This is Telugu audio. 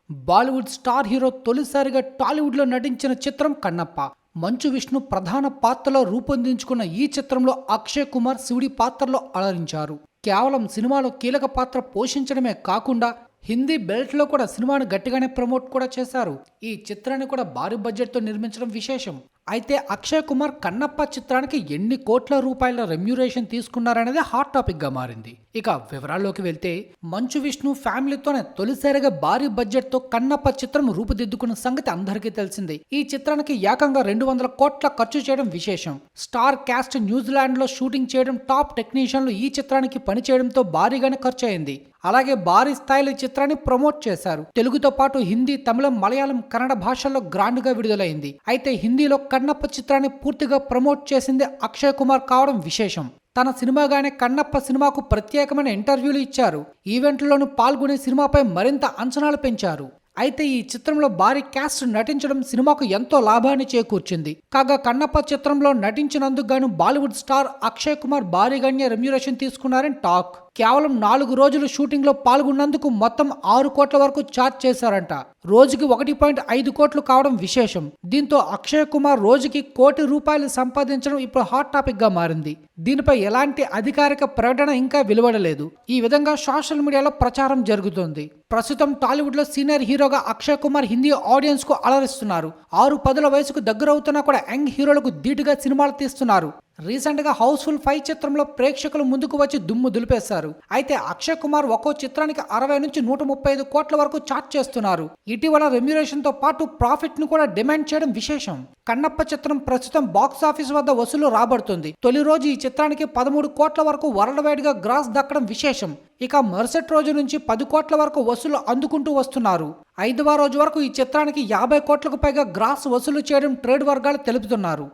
బాలీవుడ్ స్టార్ హీరో తొలిసారిగా టాలీవుడ్లో నటించిన చిత్రం కన్నప్ప. మంచు విష్ణు ప్రధాన పాత్రలో రూపొందించుకున్న ఈ చిత్రంలో అక్షయ్ కుమార్ శివుడి పాత్రలో అలరించారు. కేవలం సినిమాలో కీలక పాత్ర పోషించడమే కాకుండా హిందీ బెల్ట్లో కూడా సినిమాను గట్టిగానే ప్రమోట్ కూడా చేశారు. ఈ చిత్రాన్ని కూడా భారీ బడ్జెట్తో నిర్మించడం విశేషం. అయితే అక్షయ్ కుమార్ కన్నప్ప చిత్రానికి ఎన్ని కోట్ల రూపాయల రెమ్యూరేషన్ తీసుకున్నారనేది హాట్ టాపిక్ గా మారింది. ఇక వివరాల్లోకి వెళ్తే మంచు విష్ణు ఫ్యామిలీతోనే తొలిసారిగా భారీ బడ్జెట్ తో కన్నప్ప చిత్రం రూపుదిద్దుకున్న సంగతి అందరికీ తెలిసిందే. ఈ చిత్రానికి ఏకంగా 200 కోట్ల ఖర్చు చేయడం విశేషం. స్టార్ క్యాస్ట్ న్యూజిలాండ్ లో షూటింగ్ చేయడం, టాప్ టెక్నీషియన్లు ఈ చిత్రానికి పనిచేయడంతో భారీగానే ఖర్చు అయింది. అలాగే భారీ స్థాయిలో ఈ చిత్రాన్ని ప్రమోట్ చేశారు. తెలుగుతో పాటు హిందీ, తమిళం, మలయాళం, కన్నడ భాషల్లో గ్రాండ్ గా విడుదలైంది. అయితే హిందీలో కన్నప్ప చిత్రాన్ని పూర్తిగా ప్రమోట్ చేసింది అక్షయ్ కుమార్ కావడం విశేషం. తన సినిమాగానే కన్నప్ప సినిమాకు ప్రత్యేకమైన ఇంటర్వ్యూలు ఇచ్చారు. ఈవెంట్లలోనూ పాల్గొని సినిమాపై మరింత అంచనాలు పెంచారు. అయితే ఈ చిత్రంలో భారీ క్యాస్ట్ నటించడం సినిమాకు ఎంతో లాభాన్ని చేకూర్చింది. కాగా కన్నప్ప చిత్రంలో నటించినందుకు గాను బాలీవుడ్ స్టార్ అక్షయ్ కుమార్ భారీగానే రెమ్యూరేషన్ తీసుకున్నారని టాక్. కేవలం 4 రోజులు షూటింగ్ లో పాల్గొన్నందుకు మొత్తం 6 కోట్ల వరకు ఛార్జ్ చేశారంట. రోజుకి 1.5 కోట్లు కావడం విశేషం. దీంతో అక్షయ్ కుమార్ రోజుకి ₹1 కోటి సంపాదించడం ఇప్పుడు హాట్ టాపిక్ గా మారింది. దీనిపై ఎలాంటి అధికారిక ప్రకటన ఇంకా వెలువడలేదు. ఈ విధంగా సోషల్ మీడియాలో ప్రచారం జరుగుతోంది. ప్రస్తుతం టాలీవుడ్ లో సీనియర్ హీరోగా అక్షయ్ కుమార్ హిందీ ఆడియన్స్ కు అలరిస్తున్నారు. 6-10 వయసుకు దగ్గరవుతున్నా కూడా యంగ్ హీరోలకు ధీటుగా సినిమాలు తీస్తున్నారు. రీసెంట్ గా హౌస్ఫుల్ 5 చిత్రంలో ప్రేక్షకులు ముందుకు వచ్చి దుమ్ము దులిపేశారు. అయితే అక్షయ్ కుమార్ ఒక్కో చిత్రానికి 60 నుంచి 135 కోట్ల వరకు చార్జ్ చేస్తున్నారు. ఇటీవల రెమ్యూరేషన్ తో పాటు ప్రాఫిట్ ను కూడా డిమాండ్ చేయడం విశేషం. కన్నప్ప చిత్రం ప్రస్తుతం బాక్స్ ఆఫీస్ వద్ద వసూలు రాబడుతుంది. తొలి రోజు ఈ చిత్రానికి 13 కోట్ల వరకు వరల్డ్ వైడ్ గా గ్రాస్ దక్కడం విశేషం. ఇక మరుసటి రోజు నుంచి 10 కోట్ల వరకు వసూలు అందుకుంటూ వస్తున్నారు. 5వ రోజు వరకు ఈ చిత్రానికి 50 కోట్లకు పైగా గ్రాస్ వసూలు చేయడం ట్రేడ్ వర్గాలు తెలుపుతున్నారు.